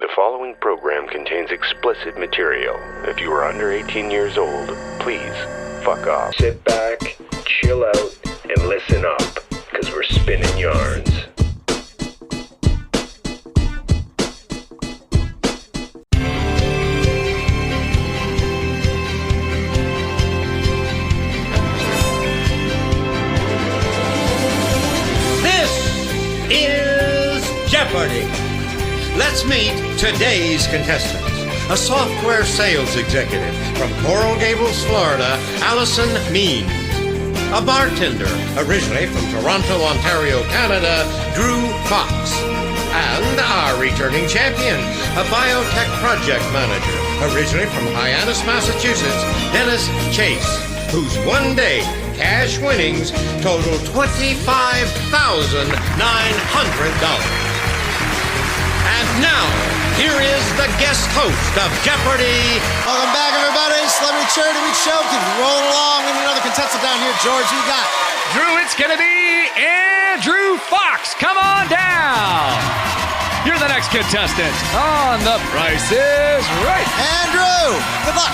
The following program contains explicit material. If you are under 18 years old, please fuck off. Sit back, chill out, and listen up, because we're spinning yarns. This is Jeopardy! Let's meet today's contestants. A software sales executive from Coral Gables, Florida, Allison Means. A bartender, originally from Toronto, Ontario, Canada, Drew Fox. And our returning champion, a biotech project manager, originally from Hyannis, Massachusetts, Dennis Chase, whose one-day cash winnings total $25,900. And now, here is the guest host of Jeopardy! Welcome back, everybody. Celebrity Charity Week show. Keep rolling along. We need another contestant down here. George, who you got? Drew, it's going to be Andrew Fox. Come on down. You're the next contestant on The Price is Right. Andrew, good luck.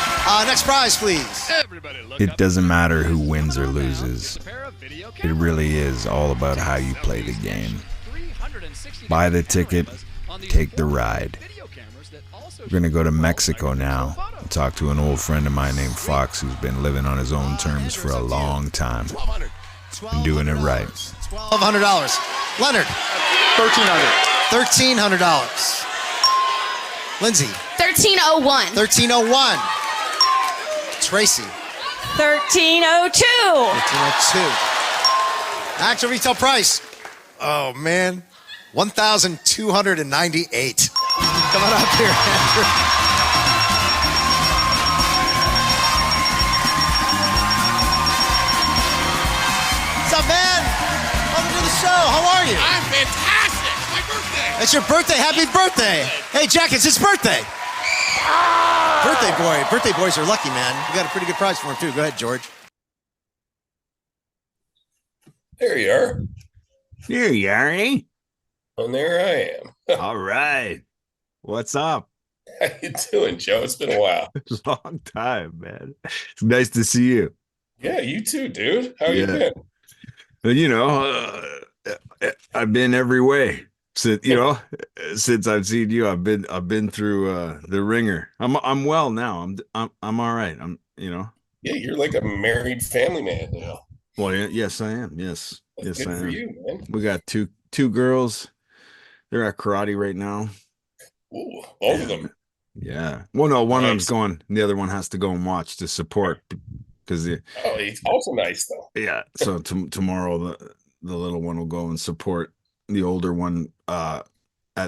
Next prize, please. It doesn't matter who wins or loses. It really is all about how you play the game. Buy the ticket, take the ride. We're going to go to Mexico now and talk to an old friend of mine named Fox, who's been living on his own terms for a long time and doing it right. $1,200. Leonard. $1,300. Lindsay. 1301. 1301. Tracy. 1302. 1302. Actual retail price. Oh, man. 1,298. Come on up here, Andrew. What's up, man? Welcome to the show. How are you? I'm fantastic. It's my birthday. It's your birthday. Happy birthday. Hey, Jack, it's his birthday. Birthday boy. Birthday boys are lucky, man. We got a pretty good prize for him, too. Go ahead, George. There you are. Here you are, eh? And there I am. All right. What's up? How you doing, Joe? It's been a while. Long time, man. It's nice to see you. Yeah, you too, dude. How you been? But, you know, I've been every way. Since I've seen you, I've been through the ringer. I'm well now. I'm all right. Yeah, you're like a married family man now. Well, yes, I am. Yes, That's yes, good I for am. you, man. We got two girls. They're at karate right now. Ooh, both of them. Yeah. Well, no, one of them's Nice. going. The other one has to go and watch to support because It's also nice though. yeah. So tomorrow the little one will go and support the older one at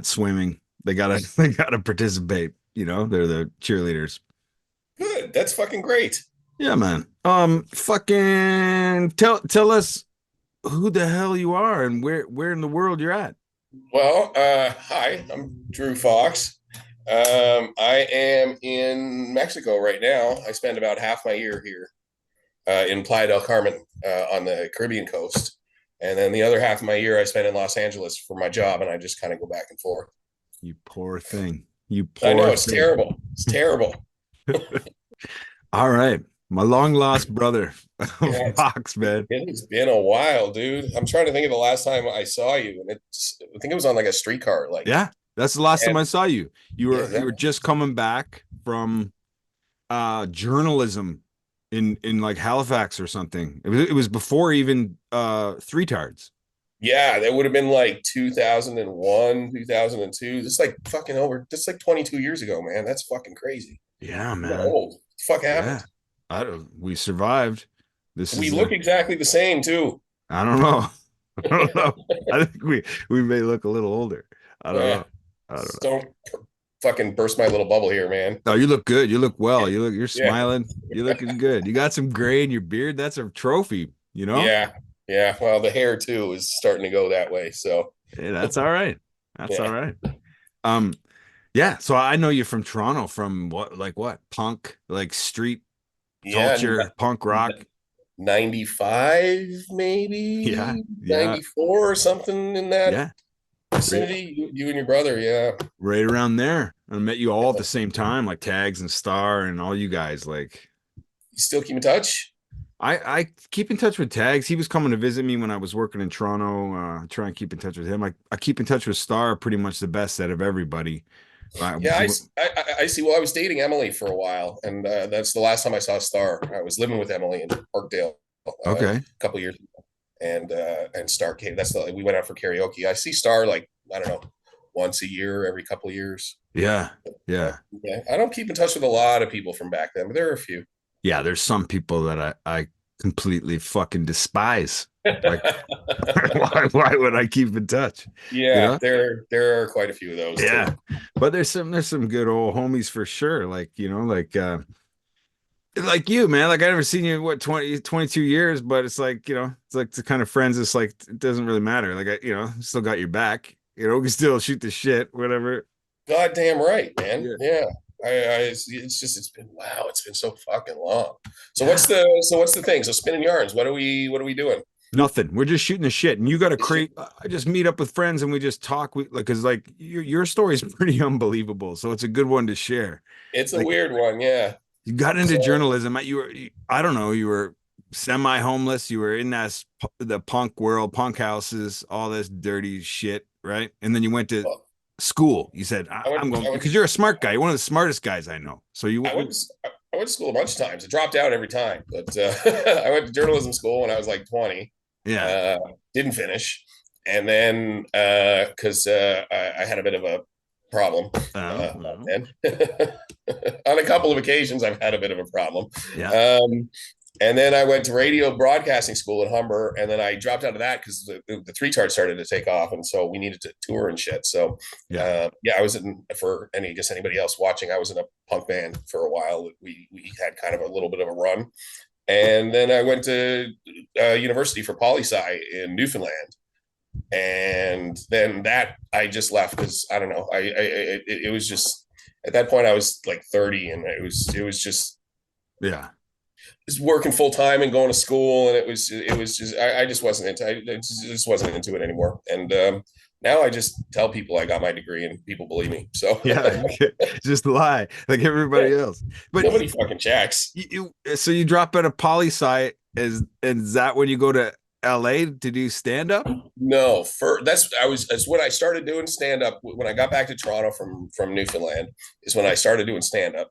swimming. They gotta participate. You know, they're the cheerleaders. Good. That's fucking great. Yeah, man. Fucking tell us who the hell you are and where in the world you're at. Well, hi, I'm Drew Fox. I am in Mexico right now. I spend about half my year here in Playa del Carmen on the Caribbean coast. And then the other half of my year I spend in Los Angeles for my job, and I just kind of go back and forth. You poor thing. You poor I know, it's thing. terrible. It's terrible. All right. My long lost brother, Yeah, Fox, man. It's been a while, dude. I'm trying to think of the last time I saw you, and I think it was on like a streetcar. Like, Yeah, that's the last time I saw you. You Yeah, were just coming back from journalism in like Halifax or something. It was before even Three Tards. yeah, that would have been like 2001, 2002. This is like fucking over. Just like 22 years ago, man. That's fucking crazy. Yeah, I'm man. old. What the fuck happened? We survived. We look exactly the same too. I don't know. I don't know. I think we may look a little older. I don't know. Don't fucking burst my little bubble here, man. No, you look good. You look well. You're smiling. You're looking good. You got some gray in your beard. That's a trophy, you know? Yeah. Well, the hair too is starting to go that way. So Hey, that's all right. That's Yeah. all right. Yeah. So I know you from Toronto, from what? Punk, like street culture, punk rock. 95 maybe. Yeah. 94 or something in that. Yeah. Vicinity, you and your brother, yeah. Right around there. I met you all at the same time, like Tags and Star and all you guys. Like, You still keep in touch? I keep in touch with Tags. He was coming to visit me when I was working in Toronto. Try and keep in touch with him. I keep in touch with Star pretty much the best out of everybody. Yeah, I see. Well, I was dating Emily for a while, and that's the last time I saw Star. I was living with Emily in Parkdale Okay. a couple years ago, and Star came. We went out for karaoke. I see Star like, I don't know, once a year, every couple of years. Yeah. Yeah. Yeah, I don't keep in touch with a lot of people from back then, but there are a few. Yeah, there's some people that I completely fucking despise. Like, why would I keep in touch? Yeah, You know? there are quite a few of those. Yeah. Too. But there's some good old homies for sure. Like, like you, man. Like I never seen you in what 22 years, but it's like, it's like the kind of friends it's like it doesn't really matter. Like still got your back. We can still shoot the shit, whatever. Goddamn right, man. Yeah. Yeah. It's been wow, it's been so fucking long. So what's the thing? So spinning yarns, what are we doing? Nothing. We're just shooting the shit. And you got to create. I just meet up with friends and we just talk. Cause like your story is pretty unbelievable. So it's a good one to share. It's a like, weird one. Yeah. You got into journalism. I don't know, you were semi-homeless. You were in the punk world, punk houses, all this dirty shit. Right. And then you went to school. You said, I'm going because you're a smart guy. You're one of the smartest guys I know. So I went to school a bunch of times. I dropped out every time, but I went to journalism school when I was like 20. Yeah. Didn't finish. And then because I had a bit of a problem. On a couple of occasions, I've had a bit of a problem. Yeah. And then I went to radio broadcasting school in Humber, and then I dropped out of that because the three chart started to take off, and so we needed to tour and shit. So I was for anybody else watching, I was in a punk band for a while. We had kind of a little bit of a run, and then I went to university for poli-sci in Newfoundland, and then that I just left because I don't know. It was just at that point I was like 30, and it was just working full time and going to school, and it was just I just wasn't into it anymore. And now I just tell people I got my degree, and people believe me. So just lie like everybody else. But nobody fucking checks. So you drop out of poli-sci, is that when you go to LA to do stand up? No, that's when I started doing stand up. When I got back to Toronto from Newfoundland is when I started doing stand up.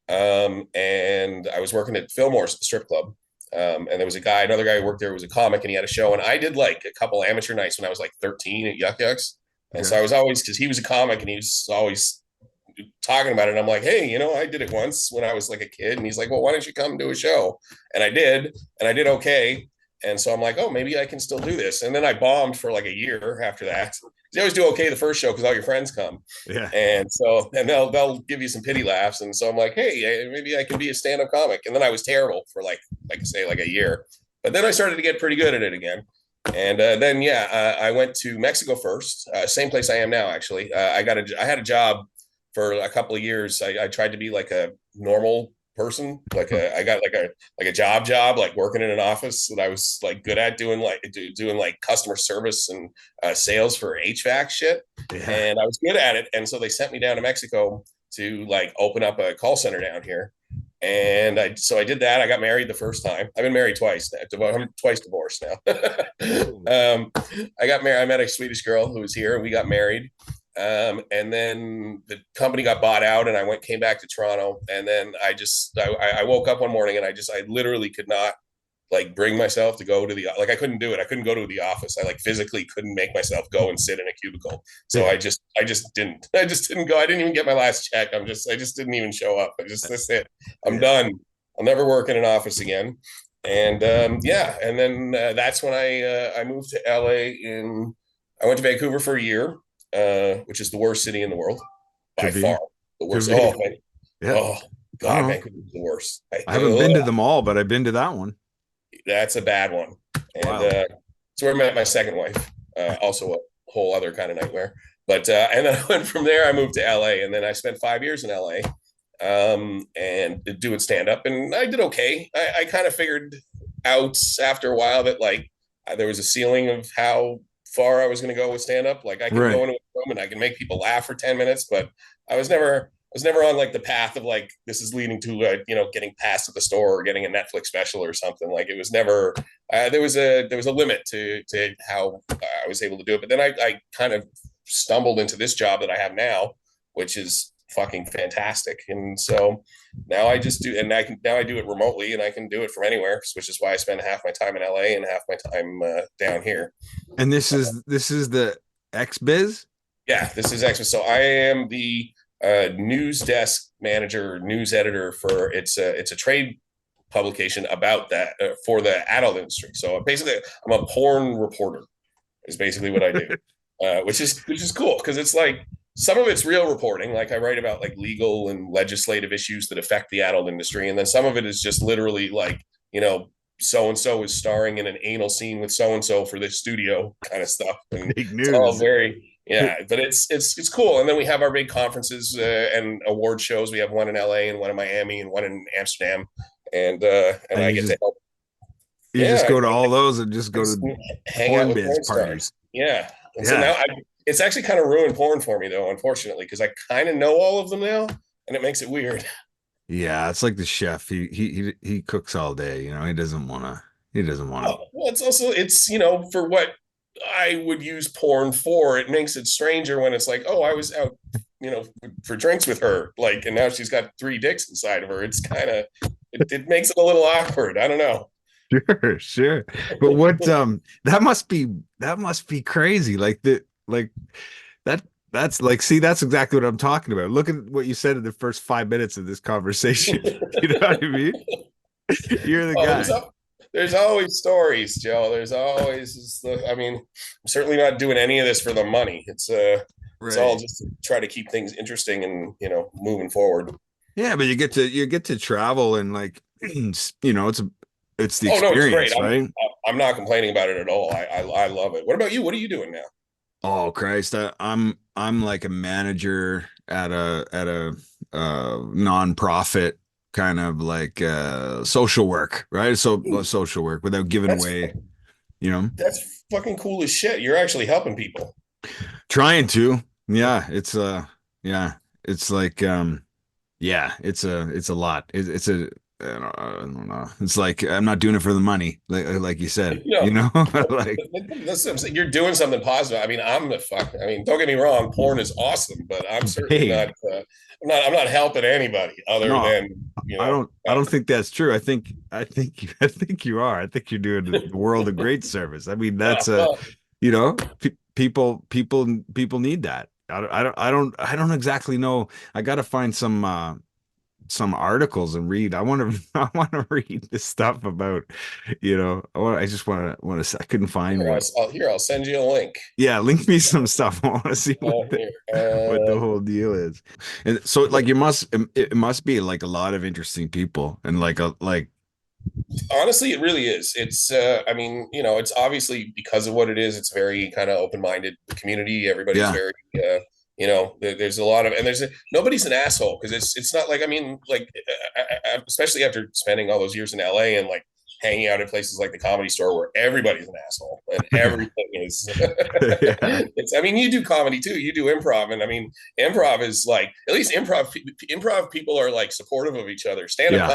And I was working at Fillmore's at the strip club. And there was another guy who worked there who was a comic, and he had a show, and I did like a couple amateur nights when I was like 13 at Yuck Yucks. And so I was always, because he was a comic and he was always talking about it. And I'm like, hey, I did it once when I was like a kid. And he's like, well, why don't you come do a show? And I did okay. And so I'm like, oh, maybe I can still do this. And then I bombed for like a year after that. You always do okay the first show because all your friends come. Yeah. And they'll give you some pity laughs. And so I'm like, hey, maybe I can be a stand-up comic. And then I was terrible for like I say, like a year. But then I started to get pretty good at it again. And then I went to Mexico first, same place I am now, actually. I had a job for a couple of years. I tried to be like a normal person, I got like a job, like working in an office that I was like good at doing like customer service and sales for HVAC shit. Yeah. And I was good at it. And so they sent me down to Mexico to like open up a call center down here. And I did that. I got married the first time. I've been married twice now. I'm twice divorced now. I got married. I met a Swedish girl who was here, and we got married. And then the company got bought out, and I came back to Toronto. And then I woke up one morning, and I literally could not like bring myself to go to I couldn't do it. I couldn't go to the office. I like physically couldn't make myself go and sit in a cubicle. So I just didn't go. I didn't even get my last check. I just didn't even show up. That's it. I'm done. I'll never work in an office again. And and then that's when I moved to LA. I went to Vancouver for a year. Which is the worst city in the world by far. The worst. Oh, man. Yeah. Oh God, Vancouver's the worst. I haven't been to them all, but I've been to that one. That's a bad one. And so where I met my second wife. Also a whole other kind of nightmare. But and then I went from there. I moved to LA, and then I spent 5 years in LA, and doing stand up, and I did okay. I kind of figured out after a while that like there was a ceiling of how far I was going to go with stand up. Like I can go into a room and I can make people laugh for 10 minutes, but I was never on like the path of like, this is leading to, getting passed at the store or getting a Netflix special or something. Like it was never, there was a limit to how I was able to do it. But then I kind of stumbled into this job that I have now, which is fucking fantastic. And so now I just do, and I do it remotely and I can do it from anywhere, which is why I spend half my time in LA and half my time down here. And this is the XBIZ? Yeah, this is XBIZ. So I am the news desk manager, news editor for it's a trade publication about that for the adult industry. So basically I'm a porn reporter is basically what I do. Which is cool because it's like some of it's real reporting, like I write about like legal and legislative issues that affect the adult industry, and then some of it is just literally like, so and so is starring in an anal scene with so and so for this studio kind of stuff. And big news. It's all very but it's cool. And then we have our big conferences and award shows. We have one in LA and one in Miami and one in Amsterdam, and I get to help. You just go to all those and just go to hang out with porn parties. Stars. Yeah. And so now it's actually kind of ruined porn for me though, unfortunately, because I kind of know all of them now, and it makes it weird. Yeah, it's like the chef. He cooks all day. He doesn't want to. Well, it's for what I would use porn for. It makes it stranger when it's like, oh, I was out, for drinks with her, like, and now she's got 3 dicks inside of her. It's kind of it makes it a little awkward. I don't know. Sure. But what that must be crazy. That's like, see, that's exactly what I'm talking about. Look at what you said in the first 5 minutes of this conversation. You know what I mean? You're the guy. There's always stories, Joe. There's always, I'm certainly not doing any of this for the money. It's all just to try to keep things interesting and, moving forward. Yeah, but you get to travel and like, it's the experience, it's right? I'm not complaining about it at all. I love it. What about you? What are you doing now? Oh Christ, I'm like a manager at a nonprofit kind of like social work, right? So social work without giving away, That's fucking cool as shit. You're actually helping people. Trying to, yeah. It's it's like it's a lot. I don't know. It's like I'm not doing it for the money, like you said. Like listen, you're doing something positive. I'm don't get me wrong, porn is awesome, but I'm certainly not. I'm not helping anybody other than I don't think that's true. I think you are. I think you're doing the world a great service. That's people need that. I don't exactly know. I got to find some articles and read. I want to read this stuff about, I couldn't find one. I'll send you a link. Yeah, link me some stuff. I want to see what the whole deal is. And so like it must be like a lot of interesting people and like honestly, it really is. It's it's obviously because of what it is, it's very kind of open-minded community. Everybody's very there's a lot of, and nobody's an asshole because it's not like, especially after spending all those years in LA and like hanging out at places like the Comedy Store where everybody's an asshole and everything is you do comedy too, you do improv, and improv is like, at least improv people are like supportive of each other. Stand-up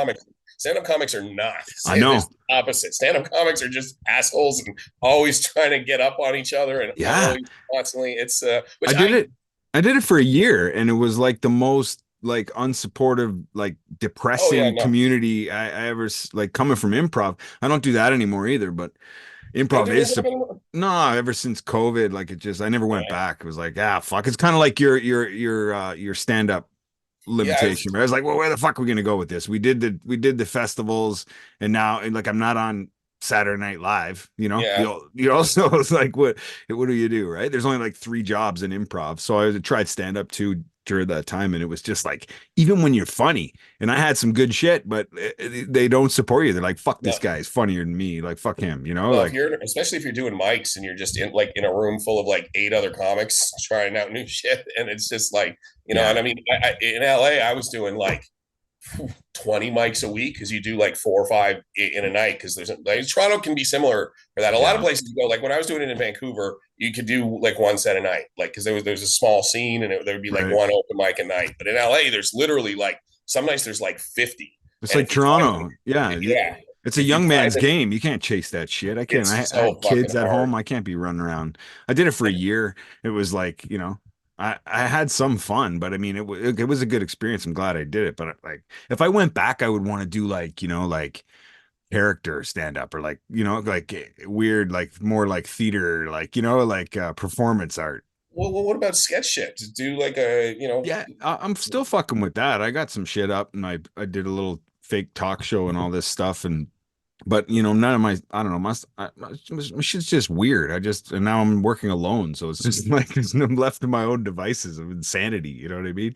comics are not. I know. It's the opposite. Stand-up comics are just assholes and always trying to get up on each other and always constantly. It's I did it for a year, and it was like the most like unsupportive, like depressing community I ever like coming from improv. I don't do that anymore either, but improv is ever since COVID. Like I never went back. It was like, fuck. It's kind of like your stand-up limitation. Right? I was like, well, where the fuck are we gonna go with this? We did the festivals, and now like I'm not on Saturday Night Live, you also, it's like, what do you do, right? There's only like 3 jobs in improv. So I tried stand up too during that time, and it was just like, even when you're funny, and I had some good shit, but they don't support you. They're like, fuck, this guy is funnier than me, like fuck him, like, especially if you're doing mics and you're just in a room full of like 8 other comics trying out new shit, and it's just like, and in LA I was doing like 20 mics a week, because you do like 4 or 5 in a night, because there's like, Toronto can be similar for that. A lot of places you go, like when I was doing it in Vancouver, you could do like 1 set a night, like because there's a small scene and there would be like 1 open mic a night. But in LA, there's literally like some nights there's like 50. It's like Toronto. Yeah. It's a young man's game. You can't chase that shit. I can't. I had kids at home. I can't be running around. I did it for a year. It was like, I had some fun, but I mean, it was a good experience. I'm glad I did it. But like, if I went back, I would want to do like, like character stand up, or like, like weird, like more like theater, like, like performance art. Well, what about sketch shit? To do like a, Yeah, I'm still fucking with that. I got some shit up, and I did a little fake talk show and all this stuff, but none of my, I don't know, my shit's just weird. And now I'm working alone, so it's just like I'm left to my own devices of insanity. You know what I mean?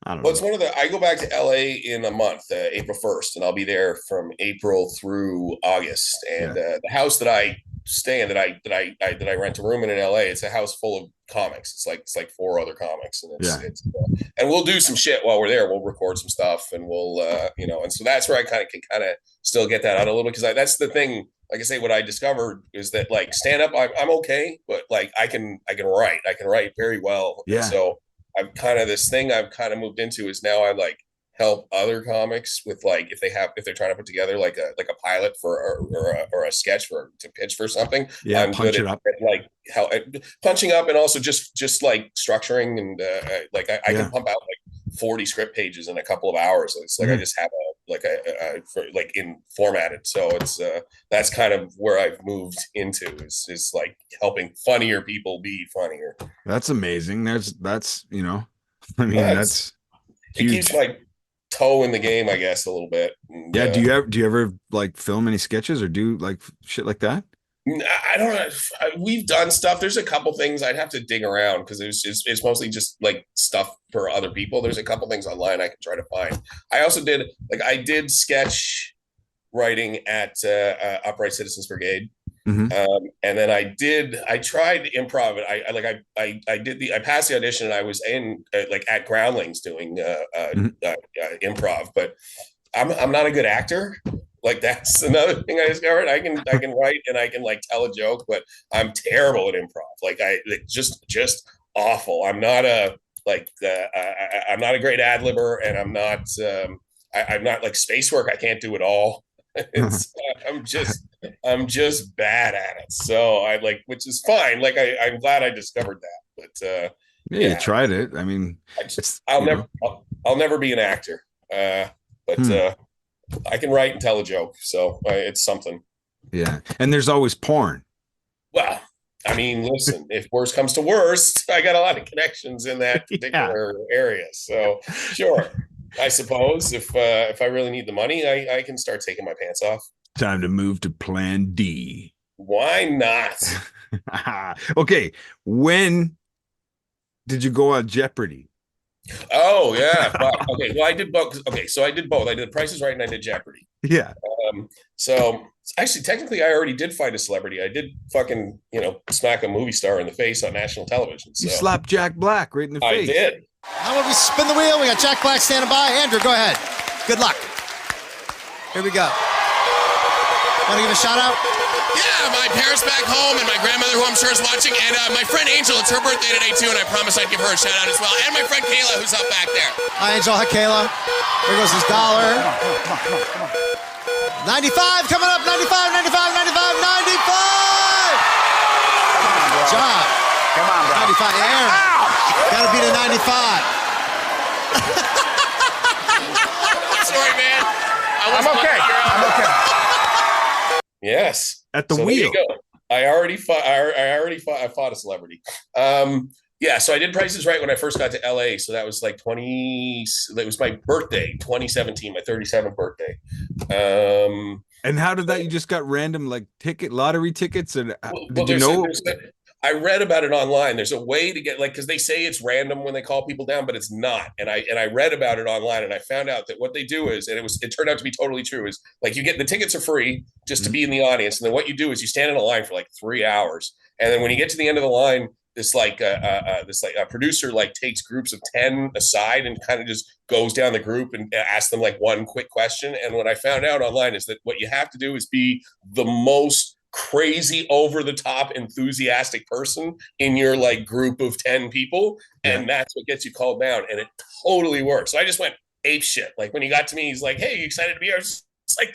I don't know. It's I go back to LA in a month, April 1st, and I'll be there from April through August. And the house that I stay in, that I rent a room in LA, it's a house full of comics. It's like 4 other comics, and it's and we'll do some shit while we're there. We'll record some stuff, and we'll and so that's where I can still get that out a little bit, because that's the thing. Like I say, what I discovered is that like stand up, I'm okay, but like I can write very well. Yeah. So I've this thing I've kind of moved into is now I like help other comics with like if they're trying to put together like a pilot for or a sketch to pitch for something. Yeah, I'm punch good it up. at like how punching up, and also just like structuring, and I can pump out like 40 script pages in a couple of hours. It's like I just have in formatted. So it's that's kind of where I've moved into is like helping funnier people be funnier. That's amazing. That's I mean, that's it keeps my toe in the game, I guess, a little bit. And, yeah. Do you ever like film any sketches or do like shit like that? I don't know. We've done stuff. There's a couple things I'd have to dig around, because it's mostly just like stuff for other people. There's a couple things online I can try to find. I also did sketch writing at Upright Citizens Brigade. Mm-hmm. And then I tried improv. I passed the audition, and I was in at Groundlings doing improv, but I'm not a good actor. Like that's another thing I discovered. I can write and I can like tell a joke, but I'm terrible at improv. Just awful. I'm not I'm not a great ad libber, and I'm not like space work. I can't do it all. I'm just bad at it. So which is fine. Like I'm glad I discovered that. But you tried it. I mean, I'll never be an actor. But I can write and tell a joke, so it's something. Yeah, and there's always porn. Well, I mean, listen, if worst comes to worst, I got a lot of connections in that particular area. So sure, I suppose if I really need the money, I can start taking my pants off. Time to move to Plan D. Why not? Okay, when did you go on Jeopardy? Oh yeah. Okay. Well, I did both. Okay, so I did both. I did The Price is Right and I did Jeopardy. Yeah. So actually, technically, I already did fight a celebrity. I did fucking smack a movie star in the face on national television. So. You slapped Jack Black right in the face. I did. Now when we spin the wheel, we got Jack Black standing by. Andrew, go ahead. Good luck. Here we go. Want to give a shout out? Yeah, my parents back home and my grandmother, who I'm sure is watching, and my friend Angel. It's her birthday today, too, and I promised I'd give her a shout-out as well. And my friend Kayla, who's up back there. Hi, Angel. Hi, Kayla. Here goes his dollar. 95 coming up. 95, 95, 95, 95! Good job. Come on, bro. 95. Aaron. Gotta beat a 95. Sorry, man. I'm okay. I'm okay. Yes. At the wheel. I already fought a celebrity. Yeah, so I did Prices Right when I first got to LA. So that was like that was my birthday, 2017, my 37th birthday. And how did that? You just got random like lottery tickets, and did you there's know? I read about it online. There's a way to get because they say it's random when they call people down, but it's not. And I read about it online, and I found out that what they do is, and it turned out to be totally true, is like you get the tickets are free just to be in the audience, and then what you do is you stand in a line for like 3 hours, and then when you get to the end of the line, this a producer like takes groups of 10 aside and kind of just goes down the group and asks them like one quick question. And what I found out online is that what you have to do is be the most crazy, over the top, enthusiastic person in your like group of 10 people, and that's what gets you called down. And it totally works. So I just went ape shit. Like when he got to me, he's like, "Hey, you excited to be here?" It's like,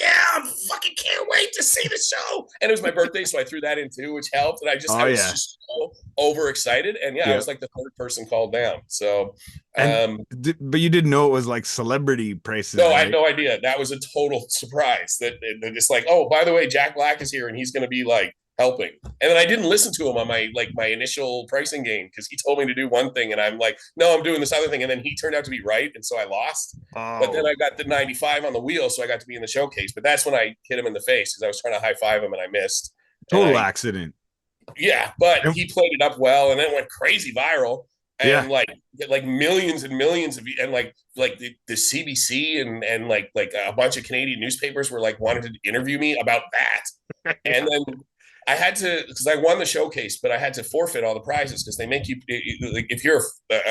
yeah, I fucking can't wait to see the show. And it was my birthday, so I threw that in too, which helped. And I was just so overexcited. And I was like the third person called down. So, but you didn't know it was like celebrity prices. No, right? I had no idea. That was a total surprise. That they're just like, oh, by the way, Jack Black is here, and he's going to be like helping. And then I didn't listen to him on my initial pricing game because he told me to do one thing, and I'm like, no, I'm doing this other thing. And then he turned out to be right, and so I lost. But then I got the 95 on the wheel, so I got to be in the showcase. But that's when I hit him in the face because I was trying to high five him and I missed. Total accident. Yeah, but he played it up well, and then it went crazy viral. And like millions and millions of, and like the CBC and like a bunch of Canadian newspapers were like wanted to interview me about that. And then I had to, because I won the showcase, but I had to forfeit all the prizes because they make you, like, if you're,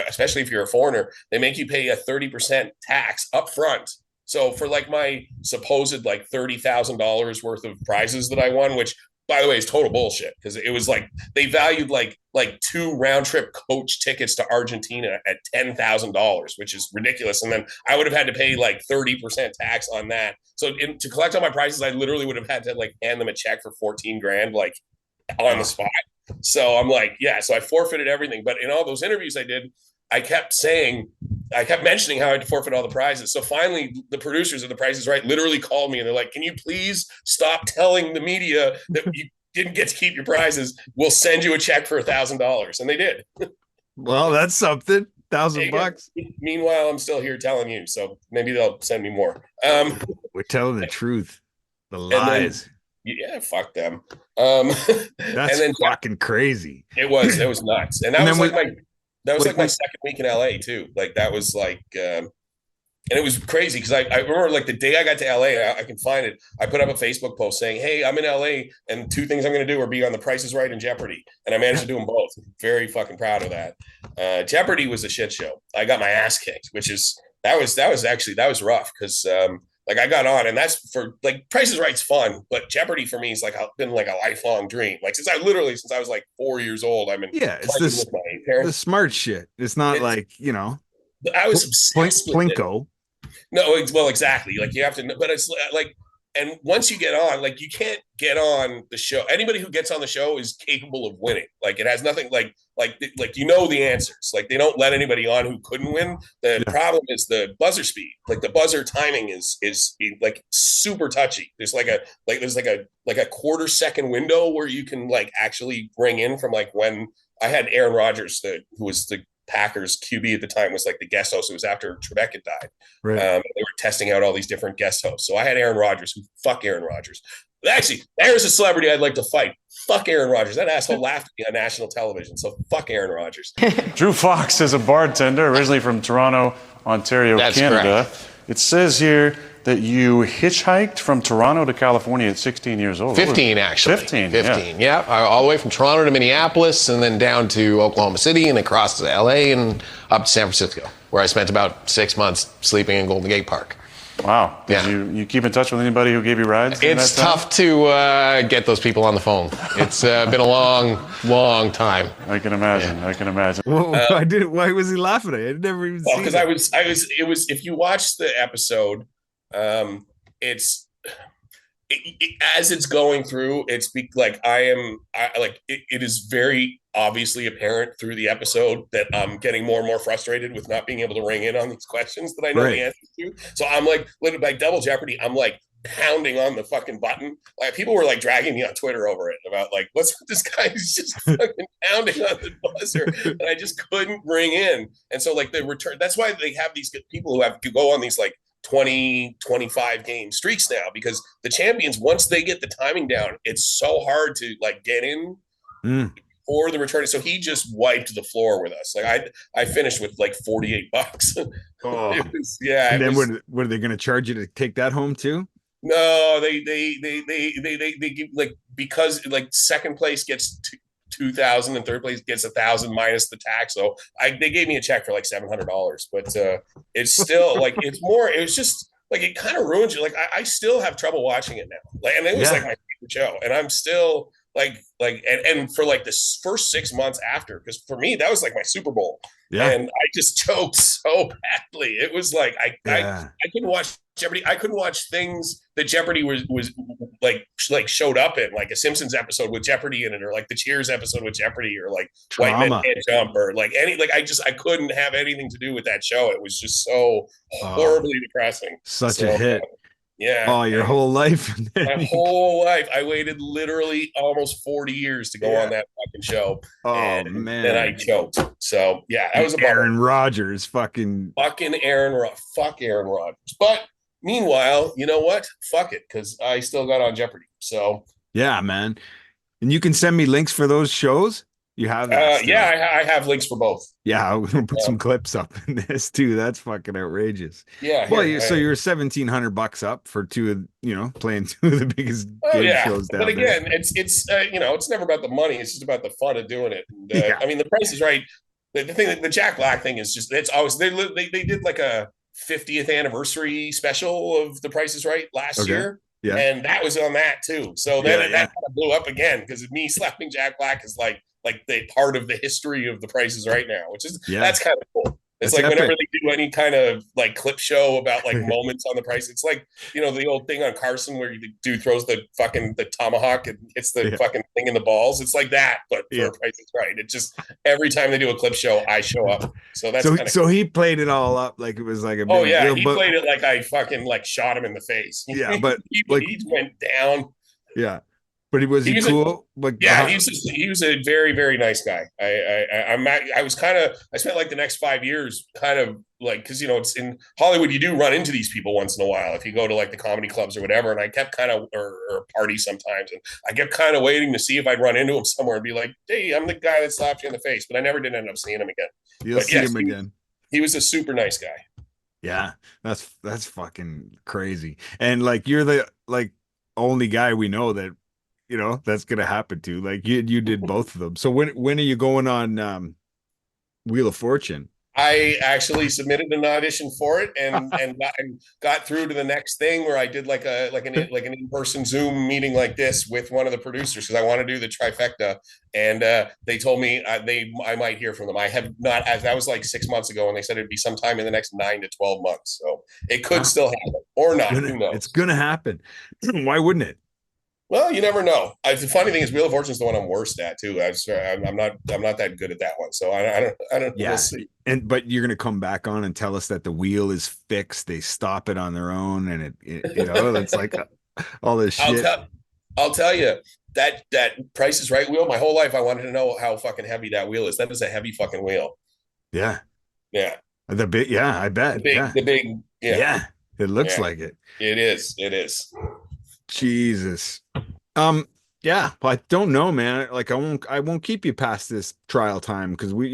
especially if you're a foreigner, they make you pay a 30% tax up front. So for like my supposed like $30,000 worth of prizes that I won, which by the way is total bullshit, because it was like they valued like 2 round trip coach tickets to Argentina at $10,000, which is ridiculous. And then I would have had to pay like 30% tax on that. So to collect all my prizes, I literally would have had to like hand them a check for 14 grand, like on the spot. So I'm like, so I forfeited everything. But in all those interviews I did, I kept mentioning how I had to forfeit all the prizes. So finally, the producers of The Price is Right literally called me and they're like, can you please stop telling the media that you didn't get to keep your prizes? We'll send you a check for $1,000. And they did. Well, that's something. $1,000. Meanwhile, I'm still here telling you. So maybe they'll send me more. We're telling the truth. The lies. Then, fuck them. That's fucking crazy. It was nuts. And that was like my second week in LA too. Like that was like, and it was crazy because I remember like the day I got to LA, I can find it. I put up a Facebook post saying, "Hey, I'm in LA, and 2 things I'm going to do are be on The Price is Right and Jeopardy," and I managed to do them both. Very fucking proud of that. Jeopardy was a shit show. I got my ass kicked, that was rough because like I got on, and that's for like Price is Right's fun, but Jeopardy for me is like been like a lifelong dream. Like since I was like 4 years old, I've been it's with my parents. The smart shit. It's not like I was obsessed with Plinko. No, well, exactly. Like you have to, but it's like, and once you get on, like you can't get on the show. Anybody who gets on the show is capable of winning. Like it has nothing like the answers. Like they don't let anybody on who couldn't win. The problem is the buzzer speed. Like the buzzer timing is like super touchy. There's a quarter second window where you can like actually bring in from like when I had Aaron Rodgers, who was the Packers QB at the time, was like the guest host. It was after Trebek had died. Right. They were testing out all these different guest hosts. So I had Aaron Rodgers, fuck Aaron Rodgers. Actually, there's a celebrity I'd like to fight. Fuck Aaron Rodgers. That asshole laughed at me on national television. So fuck Aaron Rodgers. Drew Fox is a bartender originally from Toronto, Ontario, Canada. Correct. It says here that you hitchhiked from Toronto to California at 16 years old. 15, actually. 15, yeah. All the way from Toronto to Minneapolis and then down to Oklahoma City and across to LA and up to San Francisco, where I spent about 6 months sleeping in Golden Gate Park. Wow. Did you keep in touch with anybody who gave you rides? It's tough to get those people on the phone. It's been a long time. I can imagine. Yeah. I can imagine. Why was he laughing at it? I never even seen because it was, if you watch the episode, as it's going through, it is very obviously apparent through the episode that I'm getting more and more frustrated with not being able to ring in on these questions that I know the answers to. So I'm like Double Jeopardy. I'm like pounding on the fucking button. Like people were like dragging me on Twitter over it about like, what's with this guy who's just fucking pounding on the buzzer, and I just couldn't ring in. And so like the return. That's why they have these people who have to go on these like 20, 25 game streaks now, because the champions, once they get the timing down, it's so hard to like get in for the return. So he just wiped the floor with us. Like I finished with like $48. And then what are they going to charge you to take that home too? No, they give like, because like second place gets 2,000, and third place gets 1,000 minus the tax. So they gave me a check for like $700, but it's still like it was just like it kind of ruins you. Like I still have trouble watching it now. Like, and it was like my favorite show, and I'm still and for like this first 6 months after, because for me that was like my Super Bowl. Yeah. And I just choked so badly. It was like I couldn't watch Jeopardy. I couldn't watch things that Jeopardy was like showed up in, like a Simpsons episode with Jeopardy in it, or like the Cheers episode with Jeopardy, or like White Men Can't Jump, or like I couldn't have anything to do with that show. It was just so horribly depressing. Such a hit. Yeah. Oh, your whole life. My whole life. I waited literally almost 40 years to go on that fucking show. Oh, man. And I choked. So, yeah, that was a bummer. Aaron Rodgers. Fucking Aaron Rodgers. Fuck Aaron Rodgers. But meanwhile, you know what? Fuck it, because I still got on Jeopardy. So. Yeah, man. And you can send me links for those shows? You have that? Yeah, I have links for both. Yeah, I'm gonna put some clips up in this too. That's fucking outrageous. Yeah. Well, so you're $1,700 up for playing two of the biggest game shows down there. But again, it's it's never about the money. It's just about the fun of doing it. And, I mean, The Price is Right. The thing that the Jack Black thing is just it's always they did like a 50th anniversary special of The Price is Right last year. Yeah. And that was on that too. So then that kind of blew up again because me slapping Jack Black is like the part of the history of The Price is Right now, which is that's kind of cool. It's like whenever they do any kind of like clip show about like moments on The Price, it's like, the old thing on Carson where the dude throws the tomahawk and hits the fucking thing in the balls. It's like that, but for Price is Right. It just every time they do a clip show, I show up. So that's so he played it all up like it was like a big deal, he played it like I fucking like shot him in the face. Yeah, but he went down. Yeah. But was he cool? He was a very, very nice guy. I spent like the next 5 years kind of like, because it's in Hollywood, you do run into these people once in a while if you go to like the comedy clubs or whatever. And I kept kind of or parties sometimes, and I kept kind of waiting to see if I'd run into him somewhere and be like, "Hey, I'm the guy that slapped you in the face," but I never did end up seeing him again. You'll see him again. He was a super nice guy. Yeah, that's fucking crazy. And like you're the only guy we know that that's gonna happen to. Like you did both of them. So when are you going on Wheel of Fortune? I actually submitted an audition for it and got through to the next thing where I did like an in-person Zoom meeting like this with one of the producers because I want to do the trifecta, and they told me I might hear from them. I have not, as that was like 6 months ago, and they said it'd be sometime in the next 9 to 12 months. So it could still happen or not. Who knows? It's gonna happen. Why wouldn't it? Well, you never know. The funny thing is, Wheel of Fortune is the one I'm worst at too. I'm not that good at that one. So I don't. Yeah. We'll see. But you're gonna come back on and tell us that the wheel is fixed. They stop it on their own, and it's like all this shit. I'll tell you that Price is Right wheel. My whole life, I wanted to know how fucking heavy that wheel is. That is a heavy fucking wheel. Yeah. Yeah. The big. Yeah, I bet. The big. Yeah. Yeah. It looks like it. It is. It is. Jesus. Yeah, I don't know, man. Like I won't keep you past this trial time because we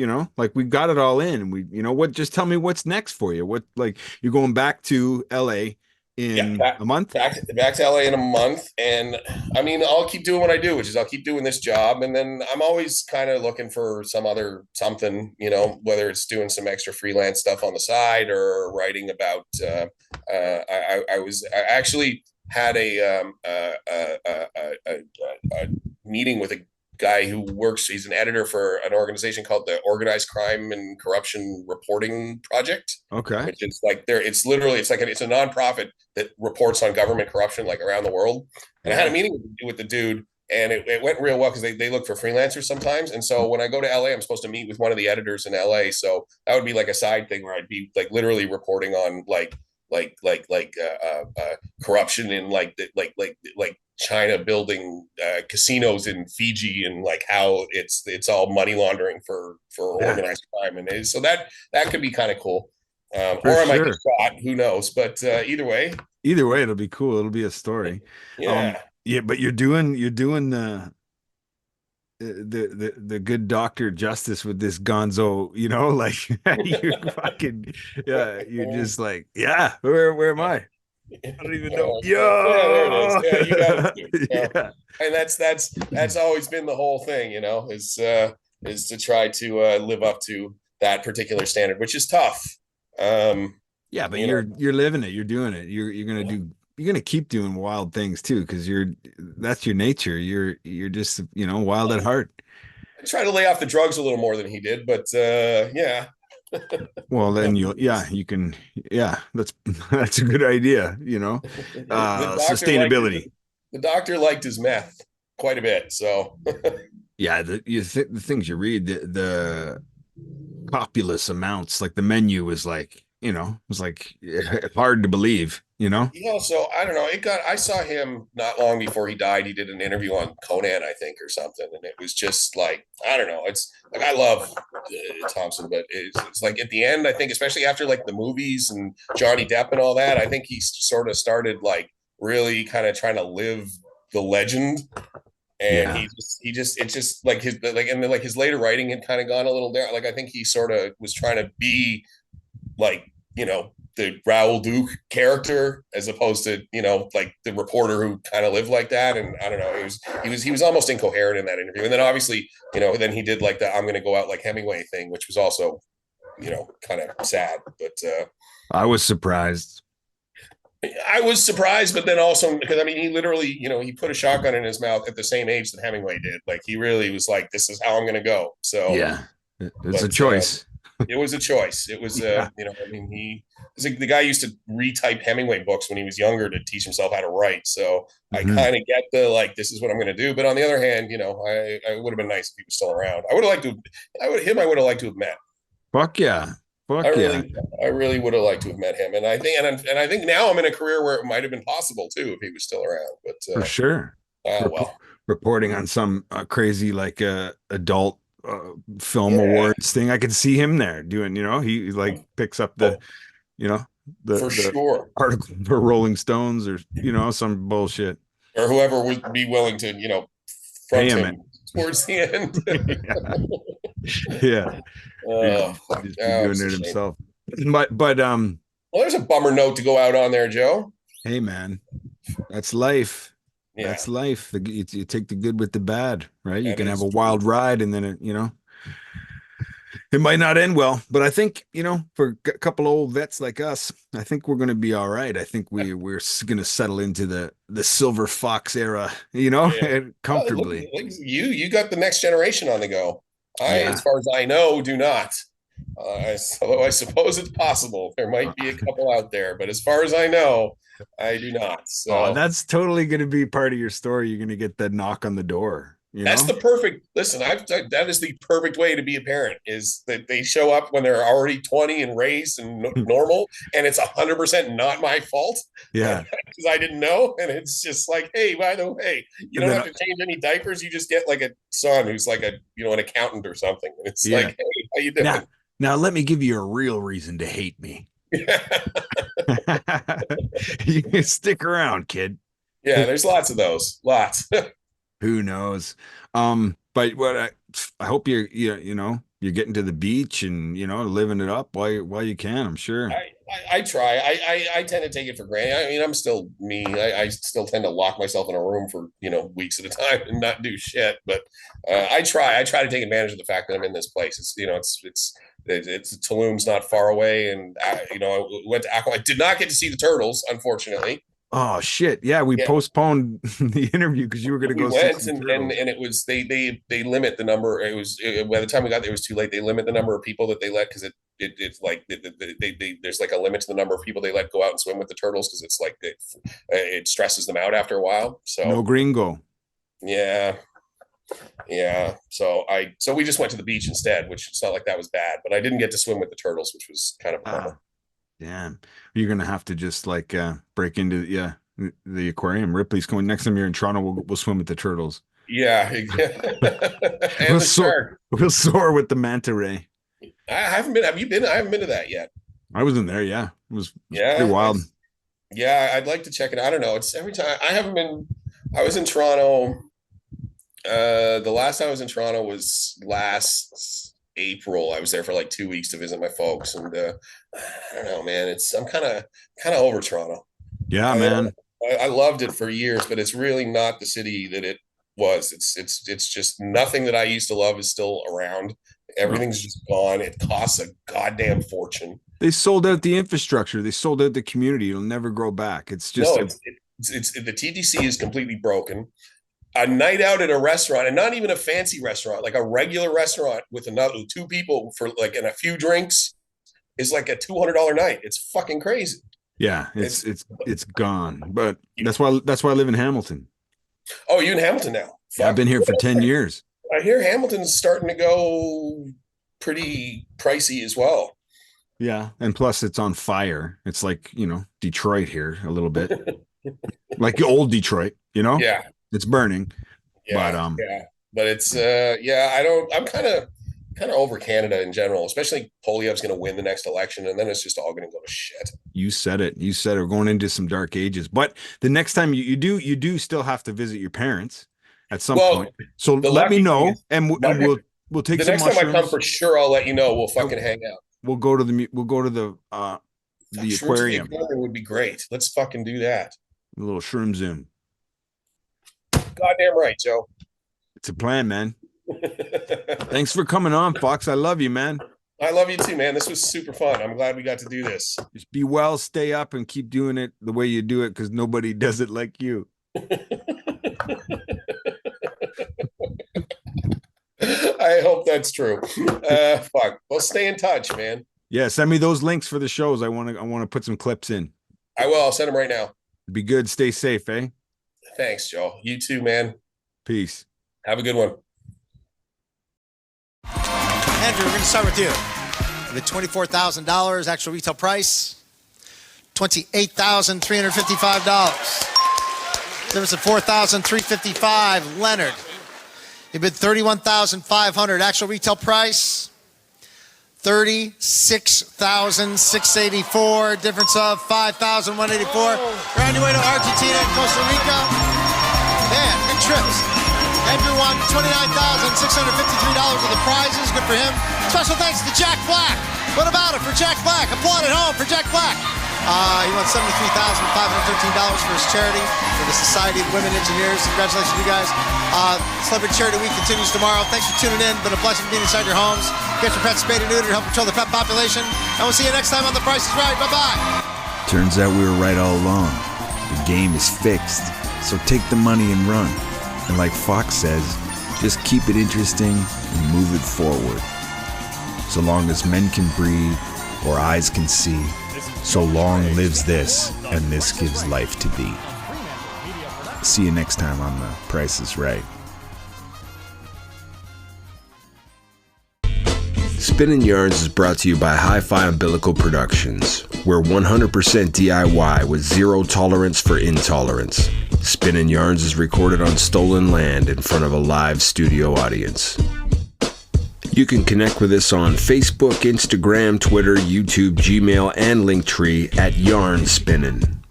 got it all in. And we, what, just tell me what's next for you. What, like, you're going back to LA in a month? Back to LA in a month. And I mean, I'll keep doing what I do, which is I'll keep doing this job. And then I'm always kind of looking for something, whether it's doing some extra freelance stuff on the side or writing about, I actually had a meeting with a guy who works. He's an editor for an organization called the Organized Crime and Corruption Reporting Project. Okay, which is like it's a nonprofit that reports on government corruption like around the world. And I had a meeting with the dude, and it went real well because they look for freelancers sometimes. And so when I go to LA, I'm supposed to meet with one of the editors in LA. So that would be like a side thing where I'd be like literally reporting on corruption in like China building casinos in Fiji and like how it's all money laundering for organized crime, and so that could be kind of cool. Or I might get shot, who knows? But either way, it'll be cool. It'll be a story. Yeah, but you're doing the good doctor justice with this gonzo, like you're fucking, you're just like, where am I? I don't even know. Yeah, there it is. Yeah, you got it. Too. Yeah. And that's always been the whole thing, is to try to live up to that particular standard, which is tough. Yeah, but you're living it. You're doing it. You're gonna keep doing wild things too, because that's your nature. You're just wild at heart. I try to lay off the drugs a little more than he did, but yeah. Well, then you can, that's a good idea, sustainability. The doctor liked his meth quite a bit, so. Yeah, the things you read, the populous amounts, like the menu was like, was like hard to believe, So I don't know. I saw him not long before he died. He did an interview on Conan, I think, or something, and it was just like, I don't know. It's like, I love Thompson, but it's like at the end, I think, especially after like the movies and Johnny Depp and all that, I think he sort of started like really kind of trying to live the legend. And it's just like his later writing had kind of gone a little down. Like, I think he sort of was trying to be like, the Raoul Duke character, as opposed to, like the reporter who kind of lived like that. And I don't know, he was almost incoherent in that interview. And then obviously, then he did like the I'm going to go out like Hemingway thing, which was also, kind of sad. But I was surprised. But then also because he literally, he put a shotgun in his mouth at the same age that Hemingway did. Like, he really was like, this is how I'm going to go. So yeah, it's a choice. It was a choice. It was, the guy used to retype Hemingway books when he was younger to teach himself how to write. So I kind of get the, like, this is what I'm going to do. But on the other hand, I would have been nice if he was still around. I would have liked to have met. Fuck yeah. I really would have liked to have met him. And I think now I'm in a career where it might have been possible too, if he was still around, but for sure. Reporting on some crazy, like adult film awards thing. I could see him there doing, he like picks up the sure article for Rolling Stones or, some bullshit. Or whoever would be willing to, front him towards the end. Yeah. Just doing it himself. But well, there's a bummer note to go out on there, Joe. Hey, man, that's life. Yeah. That's life. You take the good with the bad, right? You can have a wild ride, and then it might not end well. But I think, for a couple of old vets like us, I think we're going to be all right. I think we're going to settle into the Silver Fox era, comfortably. Well, you got the next generation on the go. As far as I know, do not. Although I suppose it's possible. There might be a couple out there, but as far as I know, I do not. So that's totally going to be part of your story. You're going to get that knock on the door. That's the perfect. Listen, that is the perfect way to be a parent. Is that they show up when they're already 20 and raised and normal, and it's 100% not my fault. Yeah, because I didn't know, and it's just like, hey, by the way, you don't have to change any diapers. You just get like a son who's like an accountant or something. And it's like, hey, how you doing? Now let me give you a real reason to hate me. You can stick around, kid. Yeah, there's lots of those. Lots. Who knows? But what I hope you're getting to the beach and living it up while you can. I'm sure. I try. I tend to take it for granted. I'm still me. I still tend to lock myself in a room for weeks at a time and not do shit. But I try to take advantage of the fact that I'm in this place. It's Tulum's not far away, and I went to Aqua. I did not get to see the turtles, unfortunately. Oh shit! Yeah, we postponed the interview because you were going to go. We went and it was they limit the number. It was by the time we got there, it was too late. They limit the number of people that they let because it's like there's like a limit to the number of people they let go out and swim with the turtles because it's like it stresses them out after a while. So no gringo. Yeah. So we just went to the beach instead, which it's not like that was bad, but I didn't get to swim with the turtles, which was kind of a bummer. Damn, you're gonna have to just like break into the aquarium. Ripley's coming next time you're in Toronto. We'll swim with the turtles. Yeah, and we'll soar with the manta ray. I haven't been. Have you been? I haven't been to that yet. I was in there. Yeah, it was pretty wild. Yeah, I'd like to check it. I don't know. It's every time I haven't been. I was in Toronto. The last time I was in Toronto was last April. I was there for like 2 weeks to visit my folks, and I don't know, man. I'm kind of over Toronto. Yeah, man. I loved it for years, but it's really not the city that it was. It's just nothing that I used to love is still around. Everything's just gone. It costs a goddamn fortune. They sold out the infrastructure. They sold out the community. It'll never grow back. It's just it's the TTC is completely broken. A night out at a restaurant, and not even a fancy restaurant, like a regular restaurant with two people for like and a few drinks, is like a $200 night. It's fucking crazy. Yeah, it's gone. But that's why I live in Hamilton. Oh, you in Hamilton now? Yeah, I've been here for 10 years. I hear Hamilton's starting to go pretty pricey as well. Yeah, and plus it's on fire. It's like, Detroit here a little bit. Like old Detroit, Yeah. It's burning. Yeah. But it's I'm kind of over Canada in general, especially Poilievre's going to win the next election, and then it's just all going to go to shit. You said it. We're going into some dark ages. But the next time you do still have to visit your parents at some point. So let me know, and we'll take some mushrooms. The next time I come, for sure, I'll let you know. We'll fucking hang out. We'll go to the aquarium. The aquarium would be great. Let's fucking do that. A little shroom zoom. Goddamn right, Joe. It's a plan, man. Thanks for coming on, Fox. I love you, man. I love you too, man. This was super fun. I'm glad we got to do this. Just be well, stay up, and keep doing it the way you do it, because nobody does it like you. I hope that's true. Fuck. Well, stay in touch, man. Yeah, send me those links for the shows. I want to put some clips in. I will. I'll send them right now. Be good. Stay safe, eh? Thanks, Joe. You too, man. Peace. Have a good one. Andrew, we're going to start with you. The $24,000 actual retail price, $28,355. There was a $4,355. Leonard, you bid $31,500. Actual retail price, $36,684. Difference of $5,184. You're on your way to Argentina and Costa Rica. Man, good trips. Andrew won $29,653 of the prizes. Good for him. Special thanks to Jack Black. What about it for Jack Black? Applaud at home for Jack Black. He won $73,513 for his charity, for the Society of Women Engineers. Congratulations, you guys. Celebrity Charity Week continues tomorrow. Thanks for tuning in. Been a blessing being inside your homes. Get your pets spayed and neutered to help control the pet population. And we'll see you next time on The Price is Right. Bye-bye. Turns out we were right all along. The game is fixed. So take the money and run. And like Fox says, just keep it interesting and move it forward. So long as men can breathe or eyes can see, so long lives this, and this gives life to be. See you next time on The Price is Right. Spinnin' Yarns is brought to you by Hi-Fi Umbilical Productions. We're 100% DIY with zero tolerance for intolerance. Spinnin' Yarns is recorded on stolen land in front of a live studio audience. You can connect with us on Facebook, Instagram, Twitter, YouTube, Gmail, and Linktree at Yarn Spinnin'.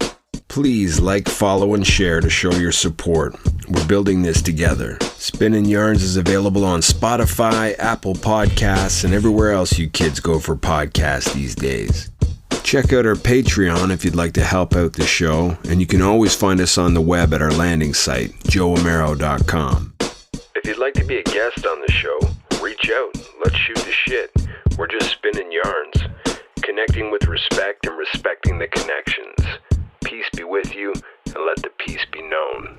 Please like, follow, and share to show your support. We're building this together. Spinnin' Yarns is available on Spotify, Apple Podcasts, and everywhere else you kids go for podcasts these days. Check out our Patreon if you'd like to help out the show, and you can always find us on the web at our landing site, joeamaro.com. If you'd like to be a guest on the show, reach out. Let's shoot the shit. We're just spinning yarns, connecting with respect and respecting the connections. Peace be with you, and let the peace be known.